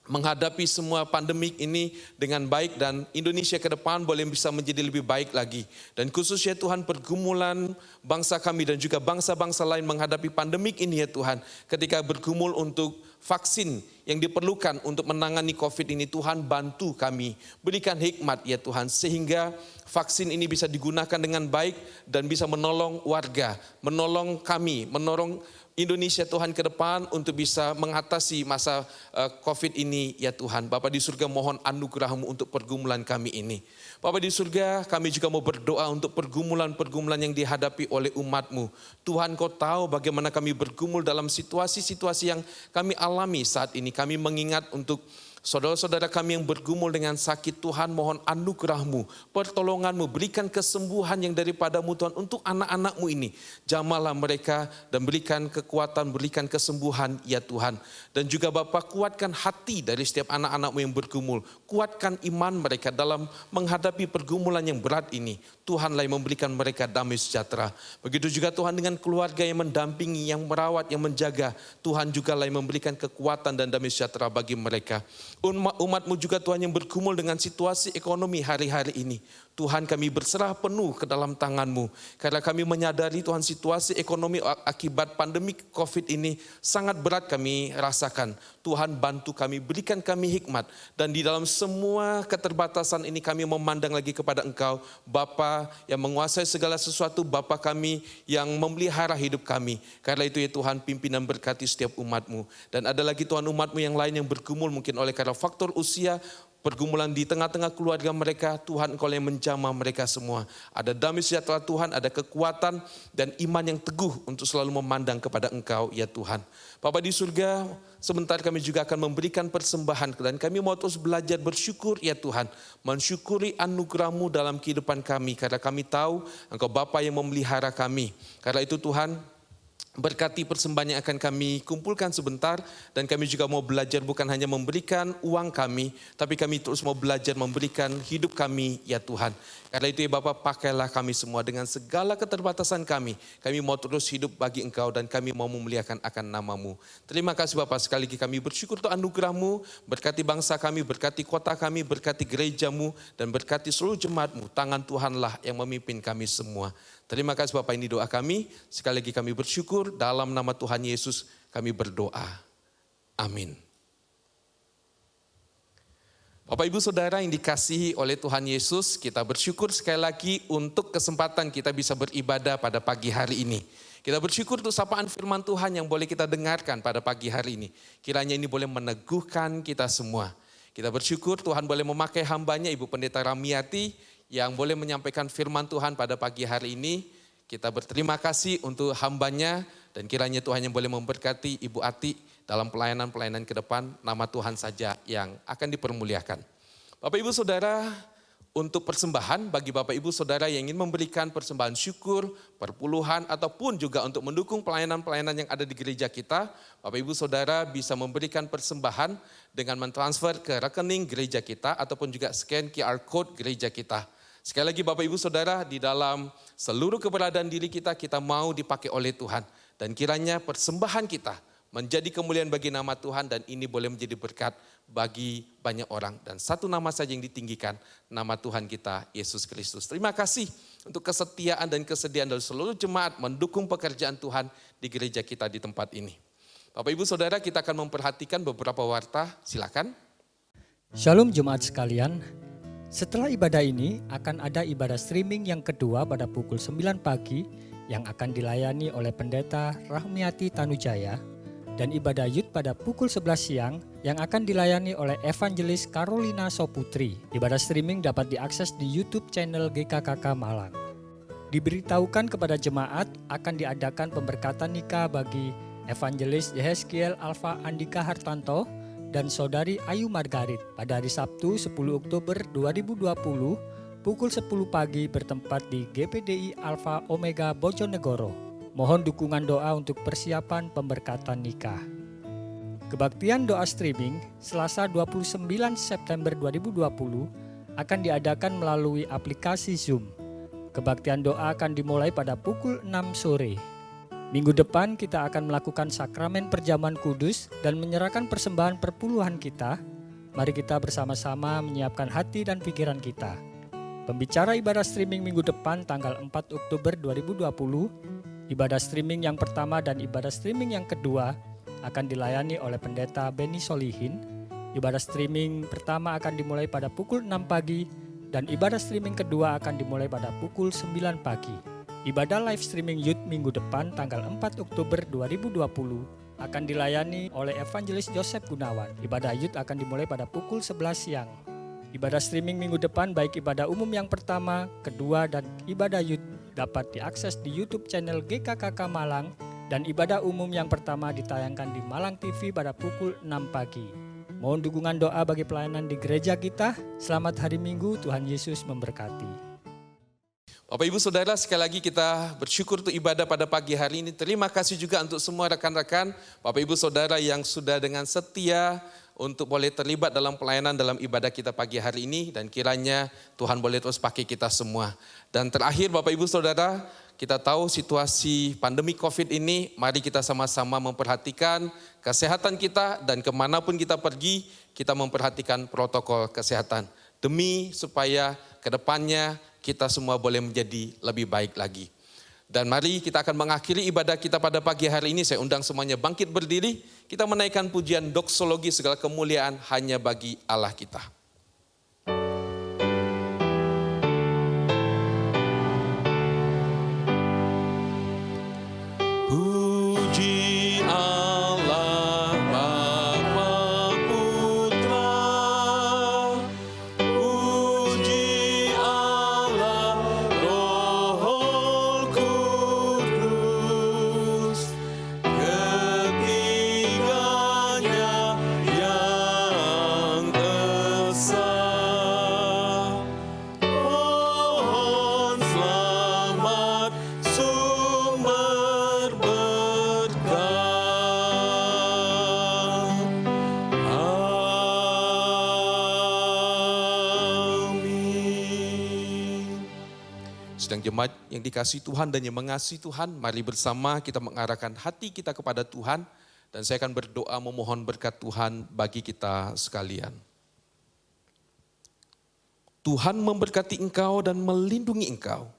menghadapi semua pandemik ini dengan baik, dan Indonesia ke depan boleh bisa menjadi lebih baik lagi. Dan khususnya Tuhan, pergumulan bangsa kami dan juga bangsa-bangsa lain menghadapi pandemik ini ya Tuhan, ketika bergumul untuk vaksin yang diperlukan untuk menangani COVID ini, Tuhan bantu kami, berikan hikmat ya Tuhan, sehingga vaksin ini bisa digunakan dengan baik dan bisa menolong warga, menolong kami, menolong Indonesia Tuhan ke depan untuk bisa mengatasi masa COVID ini ya Tuhan. Bapa di surga, mohon anugerah-Mu untuk pergumulan kami ini. Bapa di surga, kami juga mau berdoa untuk pergumulan-pergumulan yang dihadapi oleh umat-Mu. Tuhan, Kau tahu bagaimana kami bergumul dalam situasi-situasi yang kami alami saat ini. Kami mengingat untuk saudara-saudara kami yang bergumul dengan sakit. Tuhan, mohon anugerah-Mu, pertolongan-Mu, berikan kesembuhan yang daripada-Mu Tuhan untuk anak-anak-Mu ini. Jamahlah mereka dan berikan kekuatan, berikan kesembuhan ya Tuhan. Dan juga Bapa, kuatkan hati dari setiap anak-anak-Mu yang bergumul. Kuatkan iman mereka dalam menghadapi pergumulan yang berat ini. Tuhanlah yang memberikan mereka damai sejahtera. Begitu juga Tuhan dengan keluarga yang mendampingi, yang merawat, yang menjaga. Tuhan juga lah yang memberikan kekuatan dan damai sejahtera bagi mereka. Umat-Mu juga Tuhan yang bergumul dengan situasi ekonomi hari-hari ini. Tuhan, kami berserah penuh ke dalam tangan-Mu. Karena kami menyadari Tuhan, situasi ekonomi akibat pandemi COVID ini sangat berat kami rasakan. Tuhan, bantu kami, berikan kami hikmat. Dan di dalam semua keterbatasan ini kami memandang lagi kepada Engkau, Bapa yang menguasai segala sesuatu, Bapa kami yang memelihara hidup kami. Karena itu ya Tuhan, pimpin dan berkati setiap umat-Mu. Dan ada lagi Tuhan, umat-Mu yang lain yang bergumul mungkin oleh karena faktor usia, pergumulan di tengah-tengah keluarga mereka. Tuhan, Engkau yang menjamah mereka semua. Ada damai sejahtera Tuhan, ada kekuatan dan iman yang teguh untuk selalu memandang kepada Engkau ya Tuhan. Bapa di surga, sebentar kami juga akan memberikan persembahan dan kami mau terus belajar bersyukur ya Tuhan. Mensyukuri anugerah-Mu dalam kehidupan kami karena kami tahu Engkau Bapa yang memelihara kami. Karena itu Tuhan, berkati persembahan yang akan kami kumpulkan sebentar dan kami juga mau belajar bukan hanya memberikan uang kami, tapi kami terus mau belajar memberikan hidup kami ya Tuhan. Karena itu ya Bapa, pakailah kami semua dengan segala keterbatasan kami. Kami mau terus hidup bagi Engkau dan kami mau memuliakan akan nama-Mu. Terima kasih Bapa, sekali lagi kami bersyukur untuk anugerah-Mu, berkati bangsa kami, berkati kota kami, berkati gereja-Mu dan berkati seluruh jemaat-Mu. Tangan Tuhanlah yang memimpin kami semua. Terima kasih Bapak, ini doa kami. Sekali lagi kami bersyukur dalam nama Tuhan Yesus kami berdoa. Amin. Bapak Ibu Saudara yang dikasihi oleh Tuhan Yesus, kita bersyukur sekali lagi untuk kesempatan kita bisa beribadah pada pagi hari ini. Kita bersyukur untuk sapaan firman Tuhan yang boleh kita dengarkan pada pagi hari ini. Kiranya ini boleh meneguhkan kita semua. Kita bersyukur Tuhan boleh memakai hambanya Ibu Pendeta Ramiati yang boleh menyampaikan firman Tuhan pada pagi hari ini. Kita berterima kasih untuk hambanya dan kiranya Tuhan yang boleh memberkati Ibu Ati dalam pelayanan-pelayanan ke depan. Nama Tuhan saja yang akan dipermuliakan. Bapak Ibu Saudara, untuk persembahan bagi Bapak Ibu Saudara yang ingin memberikan persembahan syukur, perpuluhan ataupun juga untuk mendukung pelayanan-pelayanan yang ada di gereja kita, Bapak Ibu Saudara bisa memberikan persembahan dengan mentransfer ke rekening gereja kita ataupun juga scan QR Code gereja kita. Sekali lagi Bapak Ibu Saudara, di dalam seluruh keberadaan diri kita, kita mau dipakai oleh Tuhan. Dan kiranya persembahan kita menjadi kemuliaan bagi nama Tuhan dan ini boleh menjadi berkat bagi banyak orang. Dan satu nama saja yang ditinggikan, nama Tuhan kita, Yesus Kristus. Terima kasih untuk kesetiaan dan kesediaan dari seluruh jemaat mendukung pekerjaan Tuhan di gereja kita di tempat ini. Bapak Ibu Saudara, kita akan memperhatikan beberapa warta, silakan. Shalom jemaat sekalian. Setelah ibadah ini akan ada ibadah streaming yang kedua pada pukul 9 pagi yang akan dilayani oleh Pendeta Rahmiati Tanujaya dan ibadah Youth pada pukul 11 siang yang akan dilayani oleh Evangelis Carolina Soputri. Ibadah streaming dapat diakses di YouTube channel GKKK Malang. Diberitahukan kepada jemaat akan diadakan pemberkatan nikah bagi Evangelis Yehezkiel Alfa Andika Hartanto dan Saudari Ayu Margarit pada hari Sabtu 10 Oktober 2020 pukul 10 pagi bertempat di GPDI Alfa Omega Bojonegoro. Mohon dukungan doa untuk persiapan pemberkatan nikah. Kebaktian doa streaming Selasa 29 September 2020 akan diadakan melalui aplikasi Zoom. Kebaktian doa akan dimulai pada pukul 6 sore. Minggu depan kita akan melakukan sakramen perjamuan kudus dan menyerahkan persembahan perpuluhan kita. Mari kita bersama-sama menyiapkan hati dan pikiran kita. Pembicara ibadah streaming minggu depan tanggal 4 Oktober 2020, ibadah streaming yang pertama dan ibadah streaming yang kedua akan dilayani oleh Pendeta Beni Solihin. Ibadah streaming pertama akan dimulai pada pukul 6 pagi dan ibadah streaming kedua akan dimulai pada pukul 9 pagi. Ibadah live streaming Youth minggu depan tanggal 4 Oktober 2020 akan dilayani oleh Evangelis Joseph Gunawan. Ibadah Youth akan dimulai pada pukul 11 siang. Ibadah streaming minggu depan baik ibadah umum yang pertama, kedua, dan ibadah Youth dapat diakses di YouTube channel GKKK Malang dan ibadah umum yang pertama ditayangkan di Malang TV pada pukul 6 pagi. Mohon dukungan doa bagi pelayanan di gereja kita. Selamat hari Minggu, Tuhan Yesus memberkati. Bapak Ibu Saudara, sekali lagi kita bersyukur untuk ibadah pada pagi hari ini. Terima kasih juga untuk semua rekan-rekan, Bapak Ibu Saudara yang sudah dengan setia untuk boleh terlibat dalam pelayanan dalam ibadah kita pagi hari ini. Dan kiranya Tuhan boleh terus pakai kita semua. Dan terakhir Bapak Ibu Saudara, kita tahu situasi pandemi COVID ini, mari kita sama-sama memperhatikan kesehatan kita dan kemanapun kita pergi, kita memperhatikan protokol kesehatan. Demi supaya ke depannya kita semua boleh menjadi lebih baik lagi. Dan mari kita akan mengakhiri ibadah kita pada pagi hari ini. Saya undang semuanya bangkit berdiri. Kita menaikkan pujian doksologi segala kemuliaan hanya bagi Allah kita. Puji Allah Bapa Putra, puji Allah Roh Kudus, ketiganya yang esa. Pohon selamat sumber berkat. Amin. Sedang jemaat yang dikasihi Tuhan dan yang mengasihi Tuhan, mari bersama kita mengarahkan hati kita kepada Tuhan. Dan saya akan berdoa memohon berkat Tuhan bagi kita sekalian. Tuhan memberkati engkau dan melindungi engkau.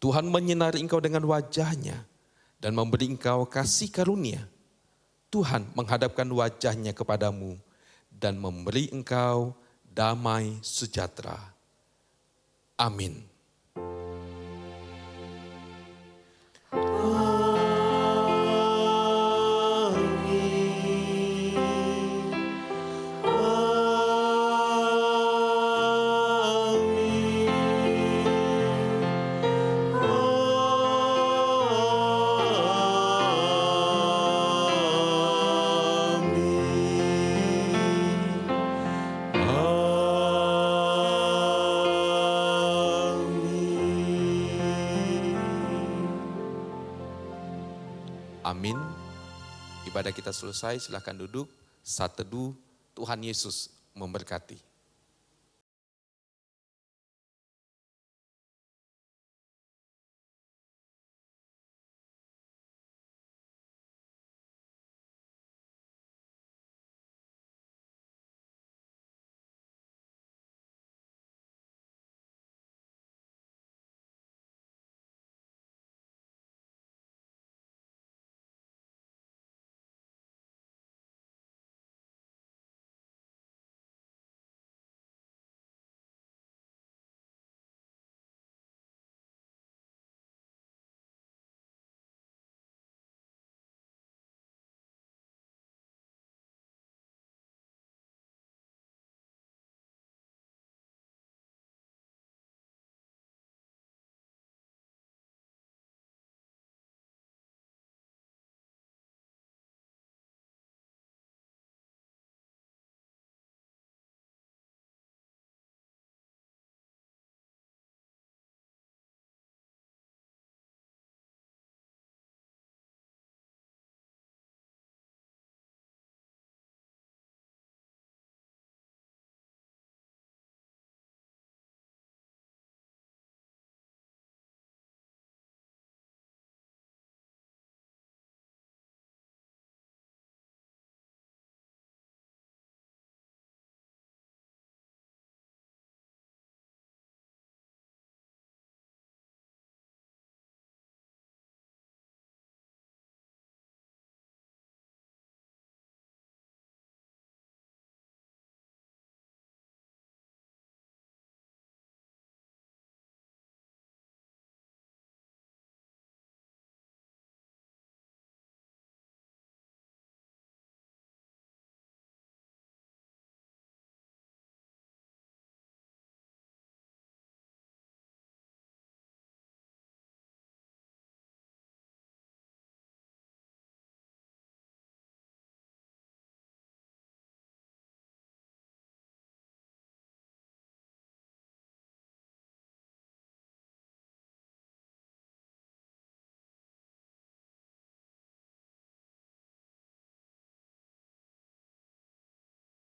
Tuhan menyinari engkau dengan wajah-Nya dan memberi engkau kasih karunia. Tuhan menghadapkan wajah-Nya kepadamu dan memberi engkau damai sejahtera. Amin. Amin. Ibadah kita selesai, silakan duduk. Saat teduh, Tuhan Yesus memberkati.